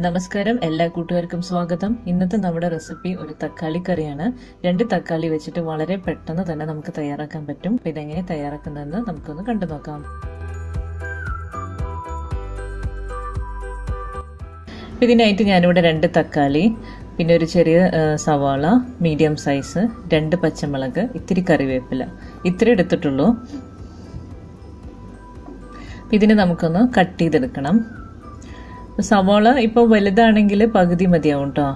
നമസ്കാരം, എല്ലാ കൂട്ടുകാർക്കും സ്വാഗതം. ഇന്നത്തെ നമ്മുടെ റെസിപ്പി ഒരു തക്കാളി കറിയാണ്. 2 തക്കാളി വെച്ചിട്ട് വളരെ പെട്ടെന്ന് തന്നെ നമുക്ക് തയ്യാറാക്കാൻ പറ്റും. ഇതെങ്ങനെ തയ്യാറാക്കുന്നതെന്ന് നമുക്കൊന്ന് കണ്ടു നോക്കാം. ഇതിനായിട്ട് ഞാനിവിടെ 2 തക്കാളി, പിന്നെ ഒരു ചെറിയ സവാള മീഡിയം സൈസ്, 2 പച്ചമുളക്, ഇത്തിരി കറിവേപ്പില, ഇത്തിരി എടുത്തിട്ടുള്ളൂ. ഇതിനെ നമുക്കൊന്ന് കട്ട് ചെയ്തെടുക്കണം. സവാള ഇപ്പോൾ വലുതാണെങ്കിൽ പകുതി മതിയാവും കേട്ടോ.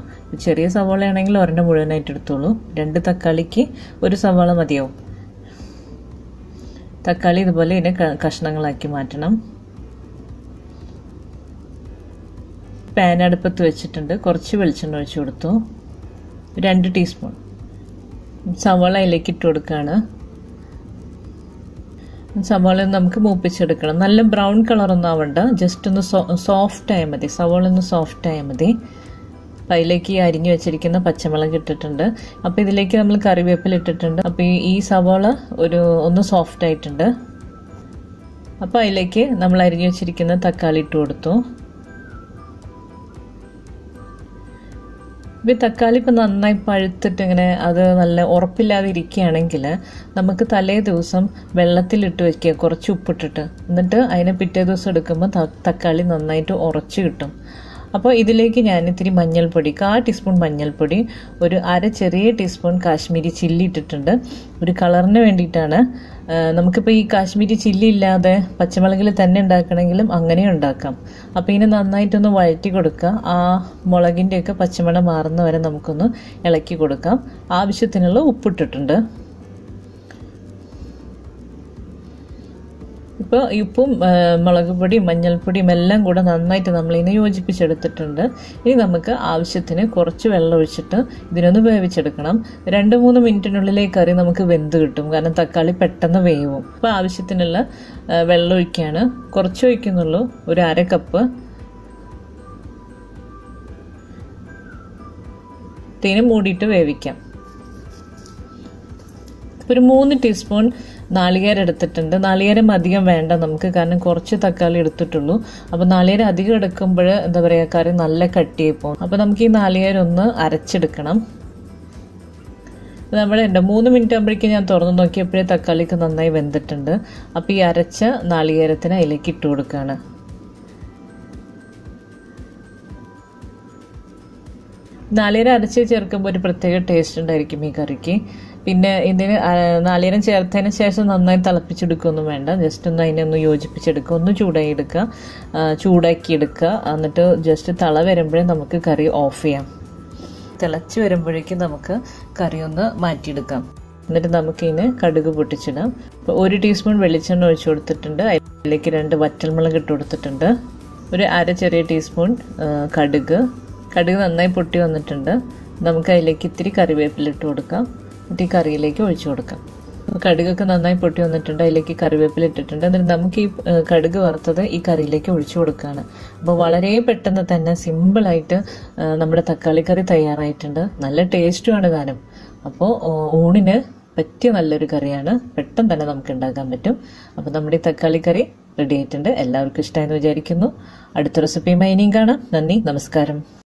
ചെറിയ സവാള ആണെങ്കിൽ ഒരെണ്ണം മുഴുവനായിട്ട് എടുത്തോളൂ. 2 തക്കാളിക്ക് ഒരു സവാള മതിയാവും. തക്കാളി ഇതുപോലെ ഇതിനെ കഷ്ണങ്ങളാക്കി മാറ്റണം. പാൻ അടുപ്പത്ത് വെച്ചിട്ടുണ്ട്. കുറച്ച് വെളിച്ചെണ്ണ ഒഴിച്ചു കൊടുത്തു. 2 ടീസ്പൂൺ സവാള അതിലേക്ക് ഇട്ട് കൊടുക്കുകയാണ്. സവാള നമുക്ക് മൂപ്പിച്ചെടുക്കണം. നല്ല ബ്രൗൺ കളറൊന്നും ആവണ്ട, ജസ്റ്റ് ഒന്ന് സോഫ്റ്റ് ആയാൽ മതി. സവാള ഒന്ന് സോഫ്റ്റ് ആയാൽ മതി. അപ്പം അതിലേക്ക് അരിഞ്ഞു വെച്ചിരിക്കുന്ന പച്ചമുളക് ഇട്ടിട്ടുണ്ട്. അപ്പം ഇതിലേക്ക് നമ്മൾ കറിവേപ്പില ഇട്ടിട്ടുണ്ട്. അപ്പം ഈ സവാള ഒന്ന് സോഫ്റ്റ് ആയിട്ടുണ്ട്. അപ്പം അതിലേക്ക് നമ്മൾ അരിഞ്ഞു വെച്ചിരിക്കുന്ന തക്കാളി ഇട്ട് കൊടുത്തു. ഇപ്പം തക്കാളി ഇപ്പം നന്നായി പഴുത്തിട്ട് ഇങ്ങനെ അത് നല്ല ഉറപ്പില്ലാതെ ഇരിക്കുകയാണെങ്കിൽ നമുക്ക് തലേ ദിവസം വെള്ളത്തിലിട്ട് വയ്ക്കുക, കുറച്ച് ഉപ്പിട്ടിട്ട്. എന്നിട്ട് അതിനെ പിറ്റേ ദിവസം എടുക്കുമ്പോൾ തക്കാളി നന്നായിട്ട് ഉറച്ച് കിട്ടും. അപ്പോൾ ഇതിലേക്ക് ഞാൻ ഇത്തിരി മഞ്ഞൾപ്പൊടി, 1/4 ടീസ്പൂൺ മഞ്ഞൾപ്പൊടി, ഒരു ചെറിയ ടീസ്പൂൺ കാശ്മീരി ചില്ലി ഇട്ടിട്ടുണ്ട്. ഒരു കളറിന് വേണ്ടിയിട്ടാണ്. നമുക്കിപ്പോൾ ഈ കാശ്മീരി ചില്ലി ഇല്ലാതെ പച്ചമുളകിൽ തന്നെ ഉണ്ടാക്കണമെങ്കിലും അങ്ങനെ ഉണ്ടാക്കാം. അപ്പോൾ ഇതിനെ നന്നായിട്ടൊന്ന് വഴറ്റി കൊടുക്കുക. ആ മുളകിൻ്റെയൊക്കെ പച്ചമണം മാറുന്ന വരെ നമുക്കൊന്ന് ഇളക്കി കൊടുക്കാം. ആവശ്യത്തിനുള്ള ഉപ്പിട്ടിട്ടുണ്ട്. ഇപ്പോൾ ഉപ്പും മുളക് പൊടിയും മഞ്ഞൾപ്പൊടിയും എല്ലാം കൂടെ നന്നായിട്ട് നമ്മളിതിനെ യോജിപ്പിച്ചെടുത്തിട്ടുണ്ട്. ഇനി നമുക്ക് ആവശ്യത്തിന് കുറച്ച് വെള്ളം ഒഴിച്ചിട്ട് ഇതിനൊന്ന് വേവിച്ചെടുക്കണം. 2-3 മിനിറ്റിനുള്ളിൽ ഈ കറി നമുക്ക് വെന്ത് കിട്ടും, കാരണം തക്കാളി പെട്ടെന്ന് വേവും. അപ്പോൾ ആവശ്യത്തിനുള്ള വെള്ളം ഒഴിക്കുകയാണ്. കുറച്ച് ഒഴിക്കുന്നുള്ളൂ, ഒരു 1/2 കപ്പ്. ഇതിനെ മൂടിയിട്ട് വേവിക്കാം. ഒരു 3 ടീസ്പൂൺ നാളികേരം എടുത്തിട്ടുണ്ട്. നാളികേരം അധികം വേണ്ട നമുക്ക്, കാരണം കുറച്ച് തക്കാളി എടുത്തിട്ടുള്ളൂ. അപ്പോൾ നാളികേരം അധികം എടുക്കുമ്പോൾ എന്താ പറയുക, കറി നല്ല കട്ടിയായി പോകും. അപ്പോൾ നമുക്ക് ഈ നാളികേരം ഒന്ന് അരച്ചെടുക്കണം. നമ്മുടെ 3 മിനിറ്റ് ആകുമ്പോഴേക്കും ഞാൻ തുറന്നു നോക്കിയപ്പോഴേ തക്കാളിക്ക് നന്നായി വെന്തിട്ടുണ്ട്. അപ്പോൾ ഈ അരച്ച നാളികേരത്തിന് അതിലേക്ക് ഇട്ട് കൊടുക്കുകയാണ്. നാളികേരം അരച്ച് ചേർക്കുമ്പോൾ ഒരു പ്രത്യേക ടേസ്റ്റ് ഉണ്ടായിരിക്കും ഈ കറിക്ക്. പിന്നെ ഇതിന് നാളികേരം ചേർത്തതിന് ശേഷം നന്നായി തിളപ്പിച്ചെടുക്കുകയൊന്നും വേണ്ട. ജസ്റ്റ് ഒന്ന് അതിനെ യോജിപ്പിച്ചെടുക്കുക, ഒന്ന് ചൂടാക്കി എടുക്കുക. എന്നിട്ട് ജസ്റ്റ് തള വരുമ്പോഴേ നമുക്ക് കറി ഓഫ് ചെയ്യാം. തിളച്ച് വരുമ്പോഴേക്കും നമുക്ക് കറി ഒന്ന് മാറ്റിയെടുക്കാം. എന്നിട്ട് നമുക്കിതിന് കടുക് പൊട്ടിച്ചിടാം. ഇപ്പോൾ 1 ടീസ്പൂൺ വെളിച്ചെണ്ണ ഒഴിച്ചു കൊടുത്തിട്ടുണ്ട്. അതിലേക്ക് 2 വറ്റൽമുളക് ഇട്ട് കൊടുത്തിട്ടുണ്ട്. ഒരു ചെറിയ ടീസ്പൂൺ കടുക് നന്നായി പൊട്ടി വന്നിട്ടുണ്ട്. നമുക്ക് അതിലേക്ക് ഇത്തിരി കറിവേപ്പില ഇട്ട് കൊടുക്കാം. എന്നിട്ട് ഈ കറിയിലേക്ക് ഒഴിച്ചു കൊടുക്കാം. കടുകൊക്കെ നന്നായി പൊട്ടി വന്നിട്ടുണ്ട്. അതിലേക്ക് കറിവേപ്പില ഇട്ടിട്ടുണ്ട്. എന്നിട്ട് നമുക്ക് ഈ കടുക് വറുത്തത് ഈ കറിയിലേക്ക് ഒഴിച്ചു കൊടുക്കുകയാണ്. അപ്പോൾ വളരെ പെട്ടെന്ന് തന്നെ സിമ്പിളായിട്ട് നമ്മുടെ തക്കാളി കറി തയ്യാറായിട്ടുണ്ട്. നല്ല ടേസ്റ്റുമാണ് താനും. അപ്പോൾ ഊണിന് പറ്റിയ നല്ലൊരു കറിയാണ്. പെട്ടെന്ന് തന്നെ നമുക്ക് ഉണ്ടാക്കാൻ പറ്റും. അപ്പോൾ നമ്മുടെ ഈ തക്കാളി കറി റെഡി ആയിട്ടുണ്ട്. എല്ലാവർക്കും ഇഷ്ടമായെന്ന് വിചാരിക്കുന്നു. അടുത്ത റെസിപ്പിയുമായി ഇനിയും കാണാം. നന്ദി, നമസ്കാരം.